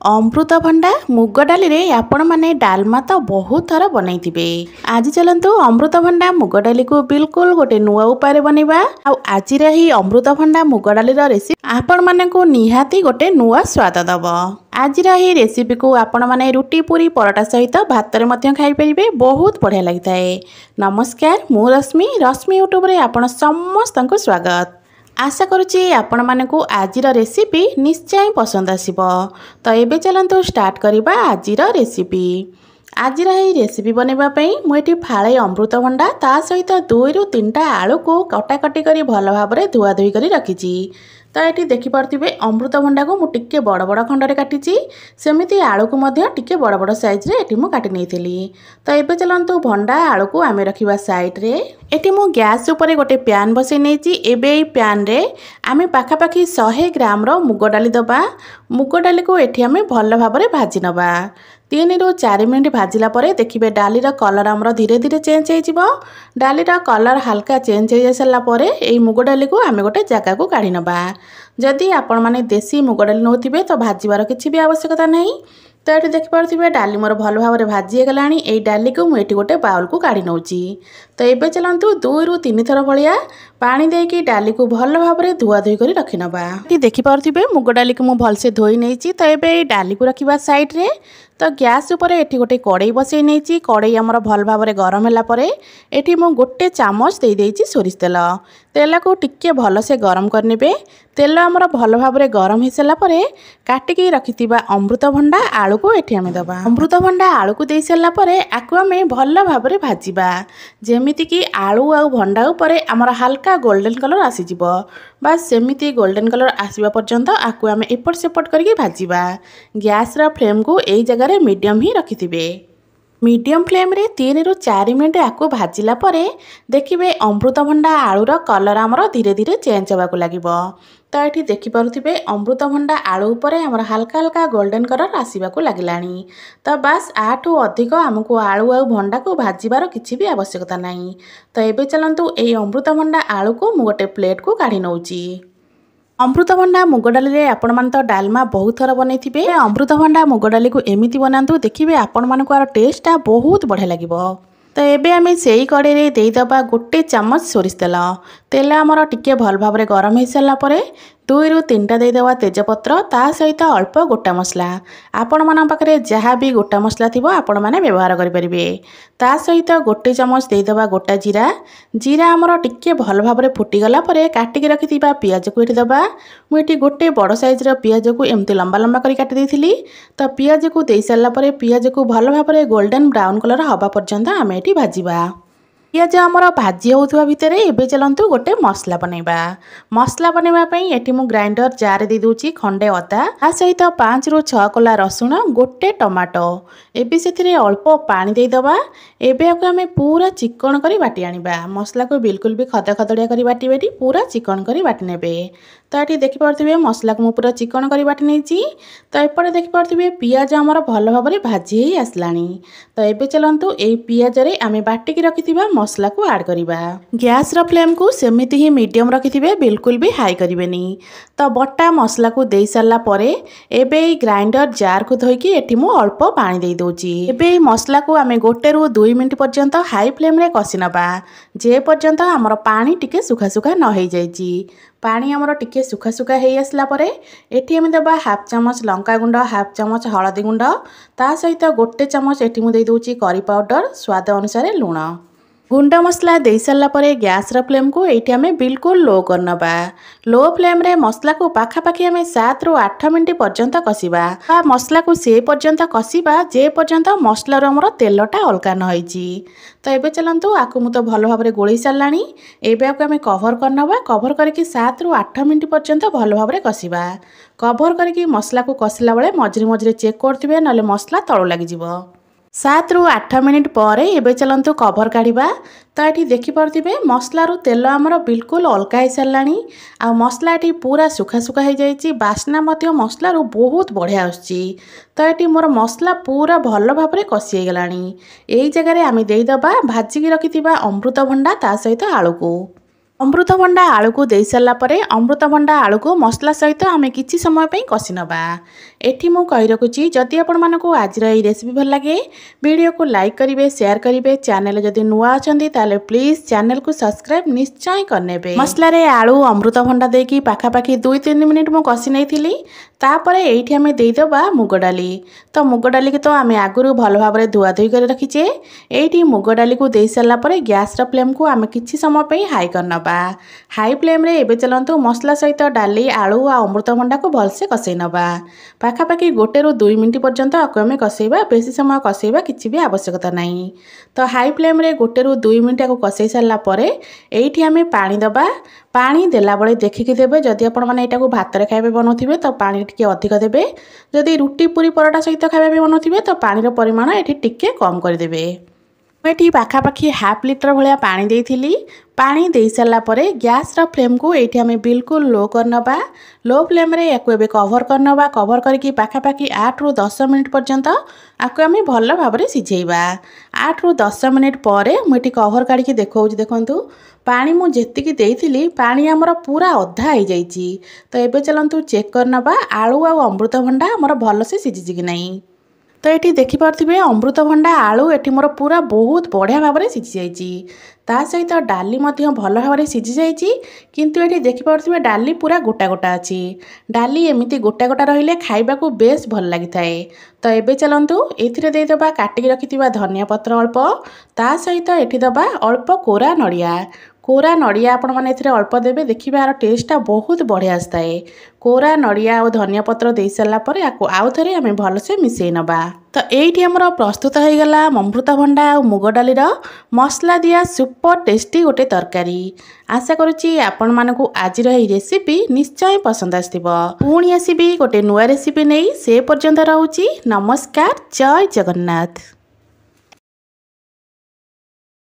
अमृतभंडा मुग डाली रे आपण माने डालमा तो बहुत थर बनई। आज चलतु अमृतभंडा मुग डाली को बिल्कुल गोटे नुआ उपाय बनैबा। आज ही अमृतभंडा मुग डाली रेसिपी आपण माने को निहाती गोटे नुआ स्वाद दब। आज ही रेसिपी को आपण माने रुटी पूरी परोटा सहित भात रे मध्य खाई परिबे, बहुत बढ़िया लगता है। नमस्कार, मु रश्मि रश्मि यूट्यूब रे आपण समस्त को स्वागत। आशा करुच्ची आपण मानकु आजिर रेसिपी निश्चय पसंद आसिबो। तो एबे चलंतु स्टार्ट करिबा आजिर रेसिपी। आजिर ही रेसिपी बनैबा पई मु एठी फाळे अमृतभंडा ता सहित 2 रु 3टा आलू को कटाकटी करी भल भाबरे धुआ धुई करी रखिची। तो ये देखी पार्थिबे अमृतभंडा को मुझे टिके बड़ बड़ खंडरे काटिची, सेमिति आलू को मध्य टिके बड़ बड़ साइज रे एठी मु काटि नेइथिली। तो एबे चलंतु भंडा आलू को आमे रखिबा साइड रे। एठी मु गैस ऊपर गोटे पैन बसै नेइची। एबे एई पैन रे आमे पाखापाखी 100 ग्राम रो मुग डाली दबा। मुग डाली को एठी आमे भल भाबरे भाजी नबा। 3 रु 4 मिनिट भाजिला परे देखिबे डालीर कलर आमर धीरे धीरे चेंज हो। डालीर कलर हल्का चेंज हो सारा परे एई मुग डाली को आमे गोटे जगह को काढी नबा। जदि आपण माने देसी मुग डाली नौथिबे तो भाजिबार किछि भी आवश्यकता नहीं। तो ये देखिपे डाली मोर भल भाव में भाजी गलानी। यही डाली को मुझे गोटे बाउल को काढ़ी नौची। तो ये चलतु 2 रु 3 थर भाया पानी देकी डाली को भल भाव में धुआ धुई कर रखी नबा। देखिपे मुग डाली को मुझे भलसे धोई नहीं। तो ये डाली को रखा साइड रे। तो गैस उपर एठी गोटे कड़ई बसई नहीं। कड़ई आमर भल भाव में गरम होला परे एठी मु गोटे चामच दे देइछि सोरिष तेल। तेल को टिके भल से गरम करनेबे। तेल आमर भल भाव में गरम हो सारा परे काटिकी रखिथिबा अमृतभंडा आलू को एठी आमे दबा। अमृतभंडा आलू को दे सारा परे आकु आमे भल भाव में भाजिबा, जेमिति कि आलू आ भंडा उपरे आमर हल्का गोल्डन कलर आसी जिवो। बस सेमिति गोल्डन कलर आसीबा पर्यंत आकु आमे एपट सेपट करके भाजिबा। गैस रा फ्लेम को एई जगह रे मीडियम ही रखिथिबे। मीडियम फ्लेम रे 3 रु 4 मिनिट आकु भाजिला परे देखिबे अमृतभंडा आलूर कलर आमर धीरे धीरे चेंज होबाकु लागिबो। तो ये देखिपे अमृतभंडा आलू उपरे आमर हल्का हल्का गोल्डन कलर आसवाक लगिलानी। तो बस आठू अधिक आमको आलू आ भंडा को भाजिबार किछि भी आवश्यकता नहीं। तो ये चलतु ये अमृतभंडा आलू को मु गोटे प्लेट को काढ़ी नौची। अमृतभंडा मुग डाली रे आपण मान तो डालमा बहुत थर बनई। अमृतभंडा मुग डाली को एमिति बनातु देखिए आपण मानक आर टेस्टा बहुत बढ़िया लगिबो। तो एबे आमे सेई कड़े रे देई दबा गोटे चामच सोरिष तेल। तेल आमर टिके भल भाव में गरम हो सारा परे 2 रु 3टा दे दबा तेजपत्र ता सहित अल्प गोटा मसला। आपण मान पाखरे जहाँ भी गोटा मसला थिबो आपण माने व्यवहार करि परिबे। ता सहित गोटे चामच दे दबा गोटा जीरा। जीरा आमर टिके भल भाव में फुटी गला परे काटिकी रखिथिबा पियाज को एठी दबा। मु एठी गोटे बड़ साइज रो पियाज को एमती लंबा लंबा करी काटि देइथिली। तो पियाज को देई सारा परे पियाज को भल भाव में गोल्डन ब्राउन कलर हवा पर्यंत आमे एठी भाजिबा। पियाज आमर भाजी होउथुवा भितरे एबे चलंतु गोटे मसला बनैबा। मसला बनैबा पई एठी मु ग्राइंडर जार दे दूची खंडे अदा आ सहित 5 रु 6 कोला रसुण गोटे टमाटो। एबे सेथिरे अल्प पानी दे दबा। एबे आको हमें पूरा चिकन करी बाटी आनिबा। मसला को बिल्कुल भी खद खदड़िया करी बाटी बेटी पूरा चिकन करी बाटी नेबे। तो ये देखि पारथिबे मसला को मु पूरा चिकन करी बाटी नेची। तो एपटे देखि पारथिबे पियाज आमर भल भाव में भाजी ही आसलानी। तो एबे चलंतु एई पियाज रे आमे बाटी की रखिथिबा मसला को ऐड करिबा। गैस रा फ्लेम को सेमिति ही मीडियम रखिथिबे, बिल्कुल भी हाई करिबेनी। तो बटा मसला को देई सारला परे एबे ग्राइंडर जार को धोइकी एठी मु अल्प पानी देई दोची। एबे मसला को आमे गोटे रु 2 मिनिट पर्यंत हाई फ्लेम रे कसी नबा, जे पर्यंत हमर पानी टिके सुखा सुखा न होई जाईची। पानी आमर टिके सुखा सुखा हेई आसला परे एठी आमे दबा हाफ चामच लंका गुंड, हाफ चामच हळदी गुंड, ता सहित गोटे चामच एठी मु देई दोची करी पाउडर, स्वाद अनुसार लूण। गुंड मसला दे सारा परे गैस रा फ्लेम को एठी आमे बिल्कुल लो करनबा। लो फ्लेम रे मसला को पाखापाखी आमे 7 रु 8 मिनिट पर्यंत कसिबा। मसला को से पर्यंत कसिबा जे पर्यंत मसला रो हमर तेलटा अलका न होईची। तो एबे चलंतु आकु मु तो भल भाव में गोळी सारलानी। एबे आकु आमे कवर करनबा। कवर करके 7 रु 8 मिनिट पर्यंत भल भाव में कसिबा। कवर करके मसला को कसिला बेले मझिरे मझिरे चेक करथिबे नले मसला तळो लागि जिवो। 7 रु 8 मिनिट पर एबे चलंतु कवर काढ़िबा। तो ये देखिपे मसलारू तेल आमर बिल्कुल अलगा हो सारानी। आ मसला ये पूरा सुखा सुखा हो जाइए। बास्ना मसलारू बहुत बढ़िया आसुची। तो ये मोर मसला पूरा भल भाव में कषि गलानी। यही जगह आम देदबा भाजिकी रखिथिबा अमृतभंडा ता सहित आलू को। अमृतभंडा आलू को दे सारा पर अमृतभंडा आलू को मसला सहित आम किसी समय कषि नबा। एठी मु कहि रखुची जदि आपण मानकु आजिर एई रेसिपी भल लागे वीडियो को लाइक करिवे शेयर करिवे चैनल जदि नुआ अछंती ताले प्लीज चैनल को सब्सक्राइब निश्चय करनेबे। मसला रे आलू अमृतभंडा देकी पाखापाखी 2-3 मिनिट मु कसी नैथिली। तापरे एठी हमें देइदबा मुग डाली। तो मुग डाली के तो आमे आगुरु भल भाबरे धुआ धुई कर रखिचे। एठी मुग डाली को देई सला परे गैस र फ्लेम को आमे किछि समय पे हाई करनबा। हाई फ्लेम रे एबे चलंतु मसला सहित डाली आलू आ अमृतभंडा को भलसे कसै नबा। पाखापाखि 1-2 मिनिट पर्यंत आकु आमे कसैबा। बेसी समय कसैबा किछि भी आवश्यकता नाही। तो हाई फ्लेम रे 1-2 मिनिट आकु कसै सला परे एठी आमे पानी दबा। पानी देला बळे देखिकि देबे। जदि आपण माने एटा को भात रे खाइबे बनौथिबे तो पानी टिके अधिक देबे। जदि रुटी पूरी परोटा सहित खाइबे बनौथिबे तो पानी रो परिमाण एठी टिके कम कर देबे। एठी पाखापाखि हाफ लिटर भलिया पानी देइथिली। पानी देई सला परे गैस रा फ्लेम को एठी हमें बिल्कुल लो करनबा। लो फ्लेम रे याकु एबे कवर करनबा। कवर करके पाखापाखि 8-10 मिनिट पर्यंत आकु हमें भल भाबरे सिझेइबा। 8-10 मिनिट परे मुठी कवर काढी देखौछि। देखंतु पानी मु जेतिकी देइथिली पानी हमर पूरा अधा हो जाइछि। तो एबे चलंतु चेक करनबा आलू आ अमृतभंडा हमर भल से सिझिछि कि नाही। तो ये देखिपे अमृतभंडा आलू एटी मोर पूरा बहुत बढ़िया भाव में सिझी जाइए। ता सहित डाली भल भाव में सिझी जाइए। किंतु ये देखिपे डाली पूरा गोटा गोटा अच्छी। डाली एमती गोटा गोटा रहिले खाइबा को बेस भल लगी थाए। तो एबे चलंतु एथिरे देइदबा काटिकी रखिथिबा धनिया पत्र अल्प। ता सहित एठी दबा अल्प कोरा नड़िया। कोरा नड़िया आपण माने एथिरे अल्प देबे। देखिबा यार टेस्टा बहुत बढ़िया आस्ताए। कोरा नड़िया और धनिया पत्र दे सारा पर आउ थे आम भलसे मिसई नबा। तो ये आमर प्रस्तुत हो गला अमृतभंडा और मुग डालीर मसला दिया सुपर टेस्टी गोटे तरकारी। आशा करुच्ची आपण मानकु आज रेसिपी निश्चय पसंद आसथिबो। पुणी आसीबी गोटे नुआ रेसिपी नहीं। से पर्यंत रहूची नमस्कार। जय जगन्नाथ।